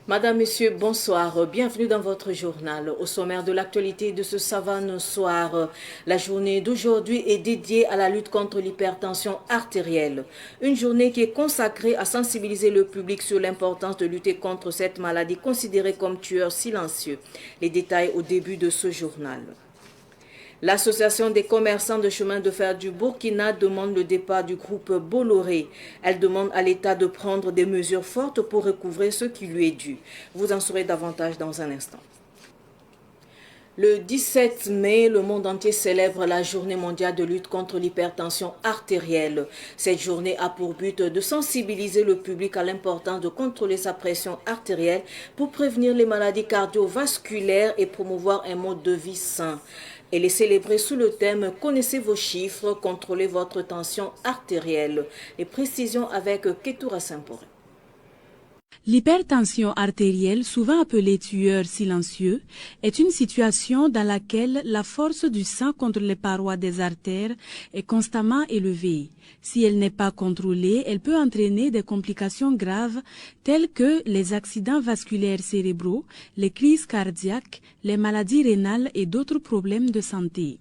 Madame, Monsieur, bonsoir. Bienvenue dans votre journal. Au sommaire de l'actualité de ce savane soir, la journée d'aujourd'hui est dédiée à la lutte contre l'hypertension artérielle. Une journée qui est consacrée à sensibiliser le public sur l'importance de lutter contre cette maladie considérée comme tueur silencieux. Les détails au début de ce journal. L'Association des commerçants de chemin de fer du Burkina demande le départ du groupe Bolloré. Elle demande à l'État de prendre des mesures fortes pour recouvrer ce qui lui est dû. Vous en saurez davantage dans un instant. Le 17 mai, le monde entier célèbre la journée mondiale de lutte contre l'hypertension artérielle. Cette journée a pour but de sensibiliser le public à l'importance de contrôler sa pression artérielle pour prévenir les maladies cardiovasculaires et promouvoir un mode de vie sain. Elle est célébrée sous le thème « Connaissez vos chiffres, contrôlez votre tension artérielle ». Les précisions avec Ketoura Saint-Poré. L'hypertension artérielle, souvent appelée tueur silencieux, est une situation dans laquelle la force du sang contre les parois des artères est constamment élevée. Si elle n'est pas contrôlée, elle peut entraîner des complications graves telles que les accidents vasculaires cérébraux, les crises cardiaques, les maladies rénales et d'autres problèmes de santé.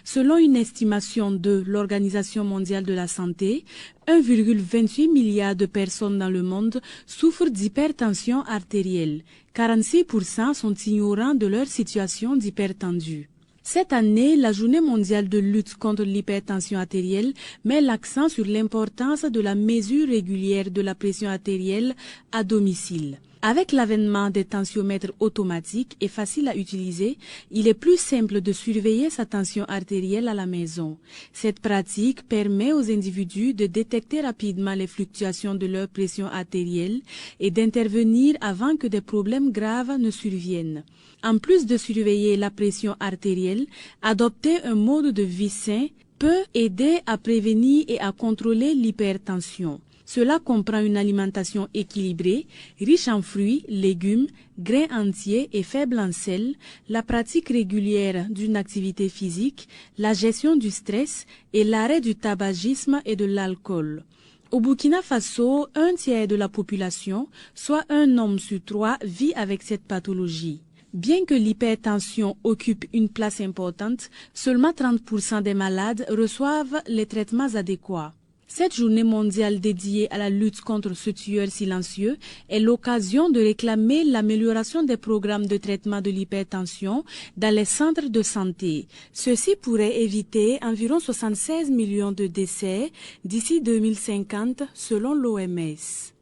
Selon une estimation de l'Organisation mondiale de la santé, 1,28 milliard de personnes dans le monde souffrent d'hypertension artérielle. 46% sont ignorants de leur situation d'hypertendu. Cette année, la Journée mondiale de lutte contre l'hypertension artérielle met l'accent sur l'importance de la mesure régulière de la pression artérielle à domicile. Avec l'avènement des tensiomètres automatiques et faciles à utiliser, il est plus simple de surveiller sa tension artérielle à la maison. Cette pratique permet aux individus de détecter rapidement les fluctuations de leur pression artérielle et d'intervenir avant que des problèmes graves ne surviennent. En plus de surveiller la pression artérielle, adopter un mode de vie sain peut aider à prévenir et à contrôler l'hypertension. Cela comprend une alimentation équilibrée, riche en fruits, légumes, grains entiers et faible en sel, la pratique régulière d'une activité physique, la gestion du stress et l'arrêt du tabagisme et de l'alcool. Au Burkina Faso, 1/3 de la population, soit 1 homme sur 3, vit avec cette pathologie. Bien que l'hypertension occupe une place importante, seulement 30% des malades reçoivent les traitements adéquats. Cette journée mondiale dédiée à la lutte contre ce tueur silencieux est l'occasion de réclamer l'amélioration des programmes de traitement de l'hypertension dans les centres de santé. Ceci pourrait éviter environ 76 millions de décès d'ici 2050 selon l'OMS.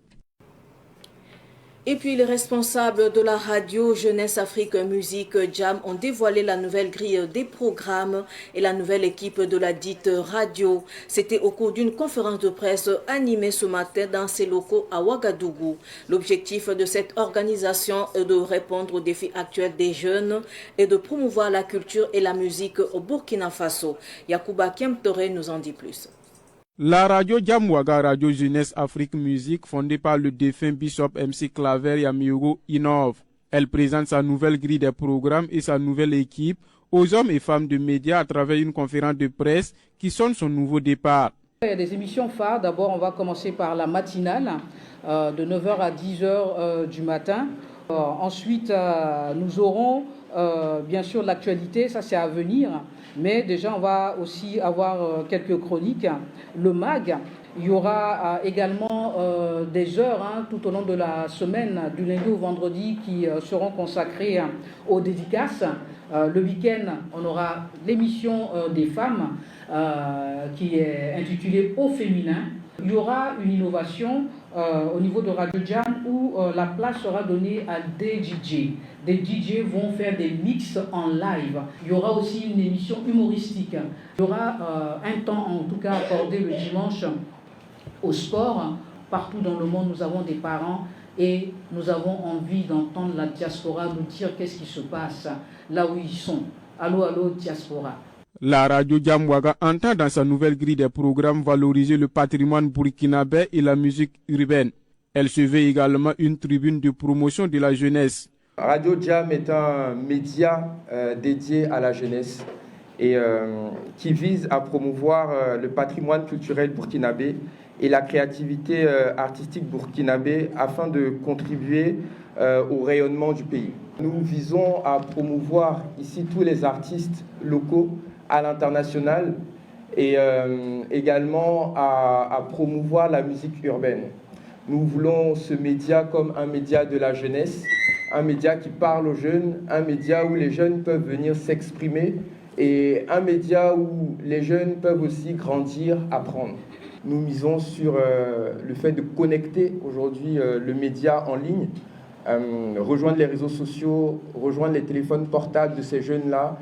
Et puis les responsables de la radio Jeunesse Afrique Musique Jam ont dévoilé la nouvelle grille des programmes et la nouvelle équipe de la dite radio. C'était au cours d'une conférence de presse animée ce matin dans ses locaux à Ouagadougou. L'objectif de cette organisation est de répondre aux défis actuels des jeunes et de promouvoir la culture et la musique au Burkina Faso. Yacouba Kemtore nous en dit plus. La radio Jamwaga, Radio Jeunesse Afrique Musique, fondée par le défunt Bishop MC Claver Yamiro, innove. Elle présente sa nouvelle grille des programmes et sa nouvelle équipe aux hommes et femmes de médias à travers une conférence de presse qui sonne son nouveau départ. Il y a des émissions phares. D'abord, on va commencer par la matinale de 9h à 10h du matin. Ensuite, nous aurons bien sûr l'actualité, ça c'est à venir. Mais déjà, on va aussi avoir quelques chroniques. Le MAG, il y aura également des heures tout au long de la semaine, du lundi au vendredi, qui seront consacrées aux dédicaces. Le week-end, on aura l'émission des femmes qui est intitulée Au féminin. Il y aura une innovation au niveau de Radio Jam où la place sera donnée à des DJ. Des DJ vont faire des mix en live. Il y aura aussi une émission humoristique. Il y aura un temps en tout cas accordé le dimanche au sport. Partout dans le monde, nous avons des parents et nous avons envie d'entendre la diaspora nous dire qu'est-ce qui se passe là où ils sont. Allô, allô, diaspora. La radio Jamwaga entend dans sa nouvelle grille des programmes valoriser le patrimoine burkinabé et la musique urbaine. Elle se veut également une tribune de promotion de la jeunesse. Radio Jam est un média dédié à la jeunesse et qui vise à promouvoir le patrimoine culturel burkinabé et la créativité artistique burkinabé afin de contribuer au rayonnement du pays. Nous visons à promouvoir ici tous les artistes locaux à l'international et également à promouvoir la musique urbaine. Nous voulons ce média comme un média de la jeunesse, un média qui parle aux jeunes, un média où les jeunes peuvent venir s'exprimer et un média où les jeunes peuvent aussi grandir, apprendre. Nous misons sur le fait de connecter aujourd'hui le média en ligne, rejoindre les réseaux sociaux, rejoindre les téléphones portables de ces jeunes-là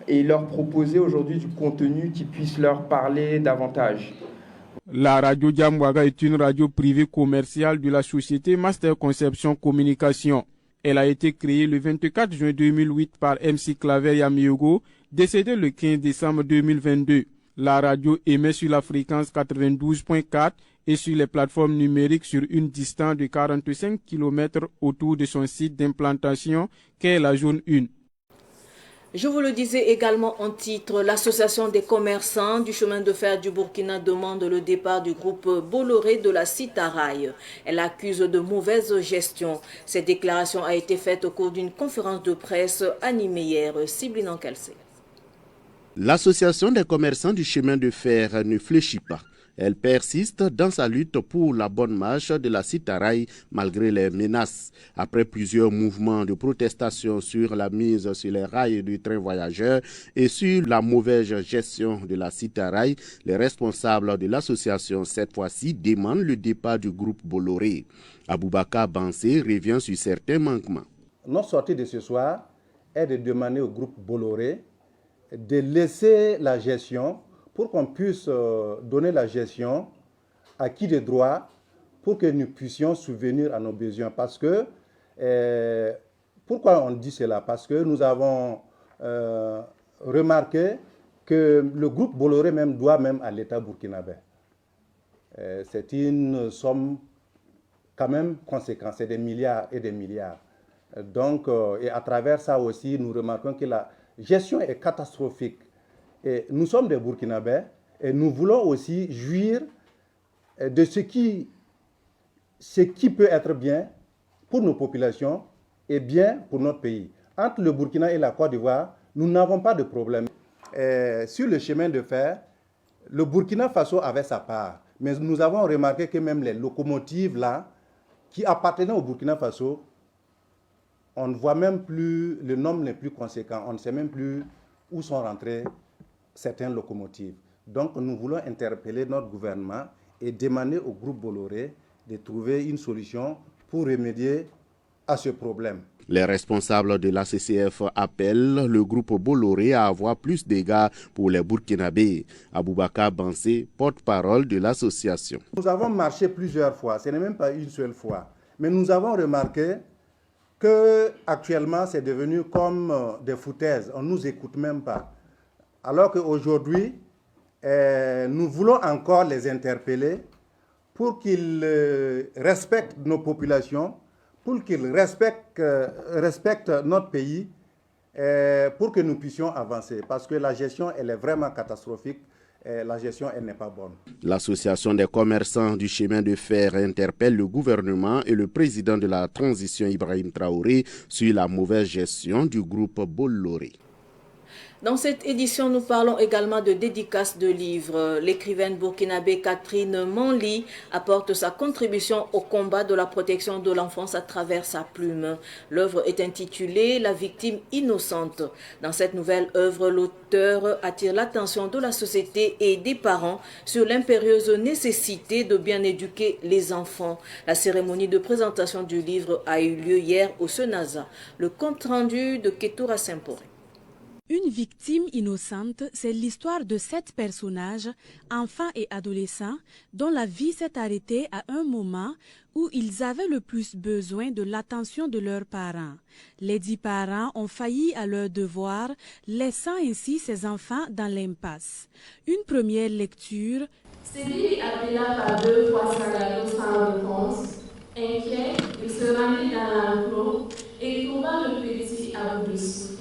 et leur proposer aujourd'hui du contenu qui puisse leur parler davantage. La radio Jamwaga est une radio privée commerciale de la société Master Conception Communication. Elle a été créée le 24 juin 2008 par MC Claver Yamiogo, décédé le 15 décembre 2022. La radio émet sur la fréquence 92.4 et sur les plateformes numériques sur une distance de 45 km autour de son site d'implantation qu'est la zone 1. Je vous le disais également en titre, l'association des commerçants du chemin de fer du Burkina demande le départ du groupe Bolloré de la Citaraï. Elle accuse de mauvaise gestion. Cette déclaration a été faite au cours d'une conférence de presse animée hier. Sibline Kelsey. L'association des commerçants du chemin de fer ne fléchit pas. Elle persiste dans sa lutte pour la bonne marche de la Citaraï malgré les menaces. Après plusieurs mouvements de protestation sur la mise sur les rails du train voyageur et sur la mauvaise gestion de la Citaraï, les responsables de l'association cette fois-ci demandent le départ du groupe Bolloré. Aboubakar Bansé revient sur certains manquements. Notre sortie de ce soir est de demander au groupe Bolloré de laisser la gestion pour qu'on puisse donner la gestion à qui de droit pour que nous puissions subvenir à nos besoins. Parce que, pourquoi on dit cela? Parce que nous avons remarqué que le groupe Bolloré même doit même à l'État burkinabé. C'est une somme quand même conséquente, c'est des milliards et des milliards. Donc, et à travers ça aussi, nous remarquons que la gestion est catastrophique. Et nous sommes des Burkinabés et nous voulons aussi jouir de ce qui peut être bien pour nos populations et bien pour notre pays. Entre le Burkina et la Côte d'Ivoire, nous n'avons pas de problème. Sur le chemin de fer, le Burkina Faso avait sa part. Mais nous avons remarqué que même les locomotives là, qui appartenaient au Burkina Faso, on ne voit même plus le nombre le plus conséquent. On ne sait même plus où sont rentrées certaines locomotives. Donc nous voulons interpeller notre gouvernement et demander au groupe Bolloré de trouver une solution pour remédier à ce problème. Les responsables de la CCF appellent le groupe Bolloré à avoir plus d'égards pour les Burkinabés. Aboubakar Bansé, porte-parole de l'association. Nous avons marché plusieurs fois, ce n'est même pas une seule fois, mais nous avons remarqué qu'actuellement c'est devenu comme des foutaises, on ne nous écoute même pas. Alors qu'aujourd'hui, nous voulons encore les interpeller pour qu'ils respectent nos populations, pour qu'ils respectent notre pays, pour que nous puissions avancer. Parce que la gestion, elle est vraiment catastrophique. La gestion, elle n'est pas bonne. L'association des commerçants du chemin de fer interpelle le gouvernement et le président de la transition Ibrahim Traoré sur la mauvaise gestion du groupe Bolloré. Dans cette édition, nous parlons également de dédicaces de livres. L'écrivaine burkinabé Catherine Manly apporte sa contribution au combat de la protection de l'enfance à travers sa plume. L'œuvre est intitulée « La victime innocente ». Dans cette nouvelle œuvre, l'auteur attire l'attention de la société et des parents sur l'impérieuse nécessité de bien éduquer les enfants. La cérémonie de présentation du livre a eu lieu hier au Senaza. Le compte-rendu de Ketoura Saint-Poré. Une victime innocente, c'est l'histoire de 7 personnages, enfants et adolescents, dont la vie s'est arrêtée à un moment où ils avaient le plus besoin de l'attention de leurs parents. Les 10 parents ont failli à leur devoir, laissant ainsi ces enfants dans l'impasse. Une première lecture. Cédric appela par 2 fois Sagado sans réponse. Inquiet, il se rendit dans l'enclos et trouva le petit à bout de souffle.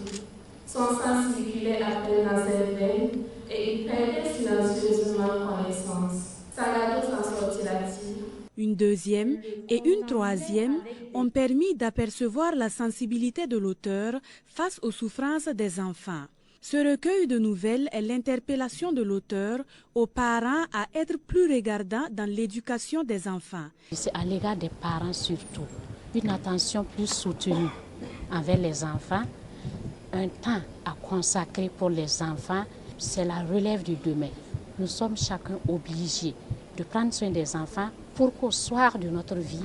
Son sang circulait à peine dans ses veines et il perdait silencieusement connaissance. Sagado s'en sortit Une deuxième et une troisième ont permis d'apercevoir la sensibilité de l'auteur face aux souffrances des enfants. Ce recueil de nouvelles est l'interpellation de l'auteur aux parents à être plus regardants dans l'éducation des enfants. C'est à l'égard des parents surtout, une attention plus soutenue envers les enfants, un temps à consacrer pour les enfants, c'est la relève du demain. Nous sommes chacun obligés de prendre soin des enfants pour qu'au soir de notre vie,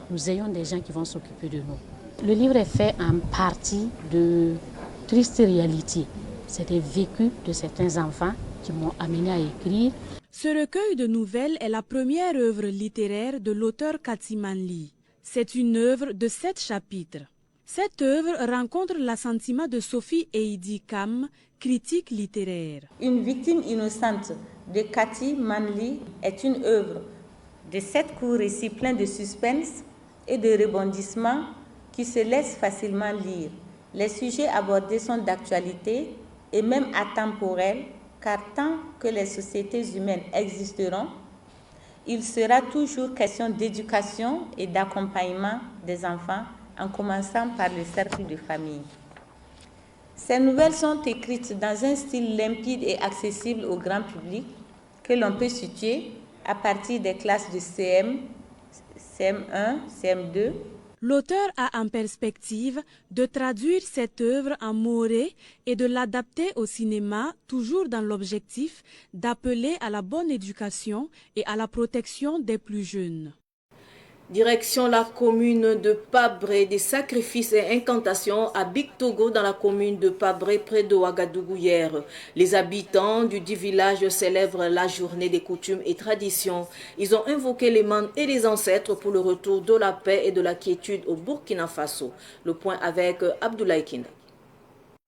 nous ayons des gens qui vont s'occuper de nous. Le livre est fait en partie de tristes réalités. C'est des vécus de certains enfants qui m'ont amené à écrire. Ce recueil de nouvelles est la première œuvre littéraire de l'auteur Kati Manli. C'est une œuvre de 7 chapitres. Cette œuvre rencontre l'assentiment de Sophie Eidi Kam, critique littéraire. Une victime innocente de Kati Manli est une œuvre de 7 courts récits pleins de suspense et de rebondissements qui se laissent facilement lire. Les sujets abordés sont d'actualité et même atemporels, car tant que les sociétés humaines existeront, il sera toujours question d'éducation et d'accompagnement des enfants, en commençant par le cercle de famille. Ces nouvelles sont écrites dans un style limpide et accessible au grand public que l'on peut situer à partir des classes de CM, CM1, CM2. L'auteur a en perspective de traduire cette œuvre en moré et de l'adapter au cinéma, toujours dans l'objectif d'appeler à la bonne éducation et à la protection des plus jeunes. Direction la commune de Pabré, des sacrifices et incantations à Big Togo dans la commune de Pabré près de Ouagadougou hier. Les habitants du dit village célèbrent la journée des coutumes et traditions. Ils ont invoqué les mânes et les ancêtres pour le retour de la paix et de la quiétude au Burkina Faso. Le point avec Abdoulaye Kinda.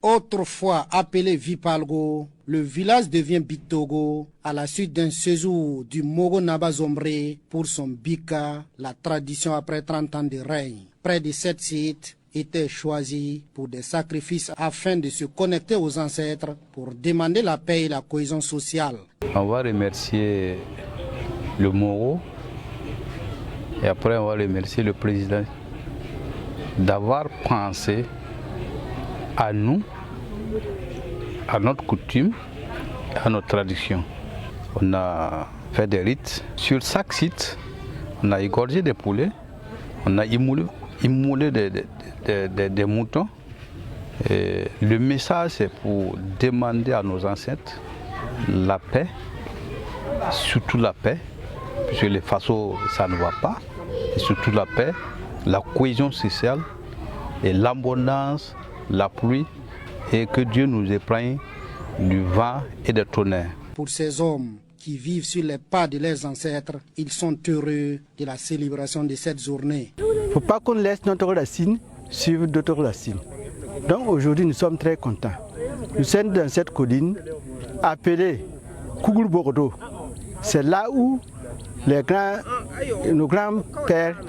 Autrefois appelé Vipalgo, le village devient Bitogo à la suite d'un séjour du Mogo Naba Zombre pour son Bika, la tradition après 30 ans de règne. Près de 7 sites étaient choisis pour des sacrifices afin de se connecter aux ancêtres pour demander la paix et la cohésion sociale. On va remercier le Mogo et après on va remercier le président d'avoir pensé à nous, à notre coutume, à notre tradition. On a fait des rites. Sur chaque site, on a égorgé des poulets, on a immolé des moutons. Et le message, c'est pour demander à nos ancêtres la paix, surtout la paix, puisque les Faso, ça ne va pas, et surtout la paix, la cohésion sociale et l'abondance, la pluie, et que Dieu nous épargne du vent et des tonnerres. Pour ces hommes qui vivent sur les pas de leurs ancêtres, ils sont heureux de la célébration de cette journée. Il ne faut pas qu'on laisse notre racine suivre d'autres racines. Donc aujourd'hui, nous sommes très contents. Nous sommes dans cette colline appelée Kougoul Bordeaux. C'est là où nos grands-pères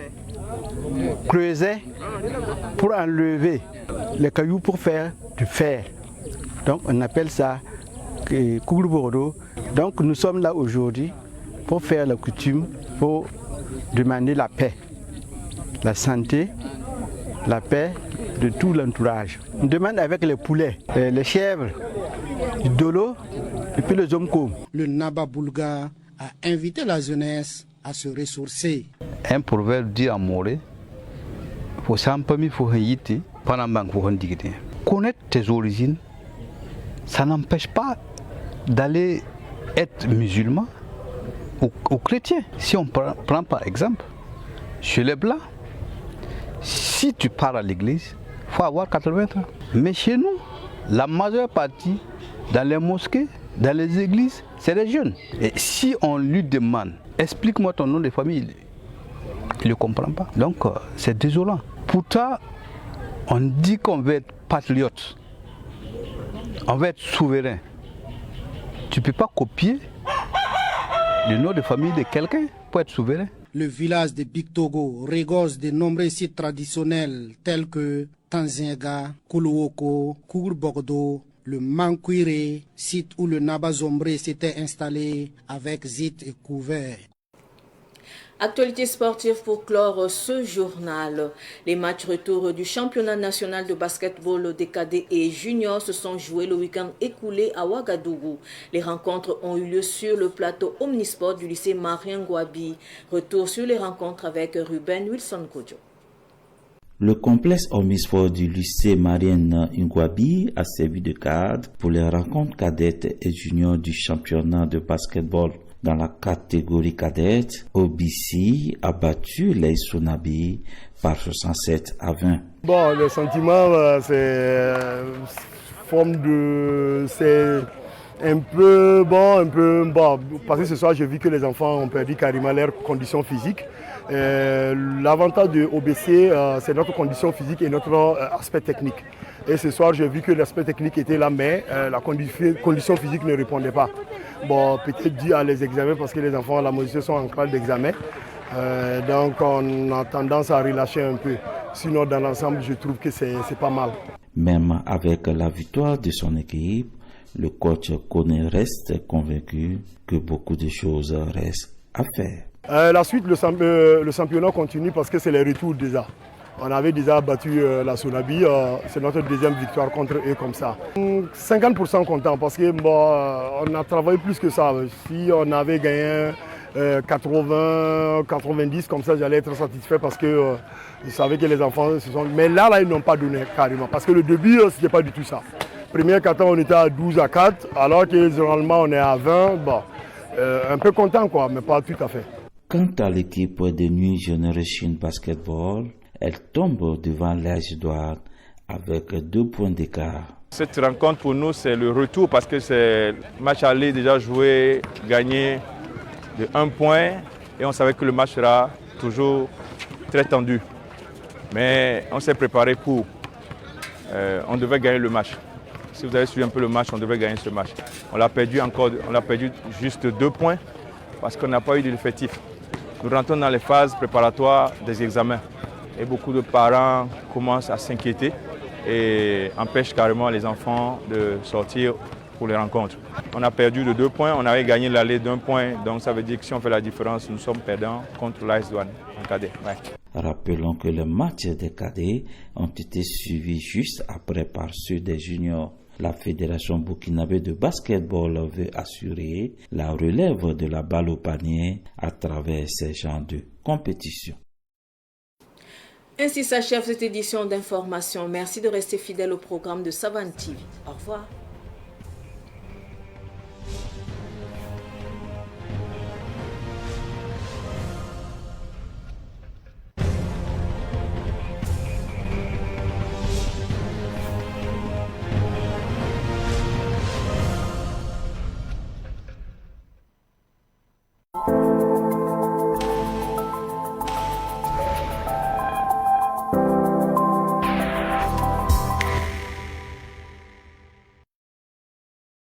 creusaient pour enlever les cailloux pour faire du fer. Donc on appelle ça Kougoul Bordeaux. Donc nous sommes là aujourd'hui pour faire la coutume, pour demander la paix, la santé, la paix de tout l'entourage. On demande avec les poulets, les chèvres, du dolo et puis les hommes comme. Le Naba Boulga a invité la jeunesse à se ressourcer. Un proverbe dit en moré, faut s'empêcher, faut hésiter, pendant que faut digiter. Connaître tes origines, ça n'empêche pas d'aller être musulman ou chrétien. Si on prend par exemple, chez les Blancs, si tu pars à l'église, il faut avoir 80 ans. Mais chez nous, la majeure partie, dans les mosquées, dans les églises, c'est les jeunes. Et si on lui demande, explique-moi ton nom de famille, il ne comprend pas. Donc c'est désolant. Pourtant, on dit qu'on veut être patriote, on veut être souverain. Tu ne peux pas copier le nom de famille de quelqu'un pour être souverain. Le village de Big Togo regorge de nombreux sites traditionnels tels que Tanzenga, Koulouoko, Kougoul Bordeaux, le Mankwire, site où le Naba Zombre s'était installé avec gîte et couvert. Actualité sportive pour clore ce journal. Les matchs retour du championnat national de basketball des cadets et juniors se sont joués le week-end écoulé à Ouagadougou. Les rencontres ont eu lieu sur le plateau omnisport du lycée Marien Ngouabi. Retour sur les rencontres avec Ruben Wilson Kodjo. Le complexe omnisport du lycée Marien Ngouabi a servi de cadre pour les rencontres cadettes et juniors du championnat de basketball. Dans la catégorie cadette, OBC a battu les Sonabi par 67 à 20. Bon, le sentiment, c'est c'est un peu bon, parce que ce soir, j'ai vu que les enfants ont perdu carrément leurs conditions physiques. L'avantage de OBC, c'est notre condition physique et notre aspect technique. Et ce soir, j'ai vu que l'aspect technique était là, mais la condition physique ne répondait pas. Bon, peut-être dû à les examens, parce que les enfants à la Moselle sont en classe d'examen. Donc, on a tendance à relâcher un peu. Sinon, dans l'ensemble, je trouve que c'est pas mal. Même avec la victoire de son équipe, le coach Kone reste convaincu que beaucoup de choses restent à faire. La suite, le championnat continue parce que c'est les retours déjà. On avait déjà battu la Sonabi, c'est notre deuxième victoire contre eux comme ça. 50% content parce que on a travaillé plus que ça. Si on avait gagné 80, 90 comme ça, j'allais être satisfait parce que je savais que les enfants se sont... Mais là, ils n'ont pas donné carrément parce que le début, c'était pas du tout ça. Premier quart-temps, on était à 12 à 4, alors que généralement on est à 20. Bon, un peu content quoi, mais pas tout à fait. Quant à l'équipe de New Generation Basketball, elle tombe devant l'As Douanes avec 2 points d'écart. Cette rencontre pour nous, c'est le retour parce que c'est le match aller déjà joué, gagné de 1 point et on savait que le match sera toujours très tendu. Mais on s'est préparé pour. On devait gagner le match. Si vous avez suivi un peu le match, on devait gagner ce match. On l'a perdu juste 2 points parce qu'on n'a pas eu d'effectif. Nous rentrons dans les phases préparatoires des examens. Et beaucoup de parents commencent à s'inquiéter et empêchent carrément les enfants de sortir pour les rencontres. On a perdu de 2 points, on avait gagné l'aller d'1 point, donc ça veut dire que si on fait la différence, nous sommes perdants contre l'As Douanes en cadet. Ouais. Rappelons que les matchs des cadets ont été suivis juste après par ceux des juniors. La Fédération burkinabé de basketball veut assurer la relève de la balle au panier à travers ces genres de compétition. Ainsi s'achève cette édition d'information. Merci de rester fidèle au programme de Savane TV. Au revoir.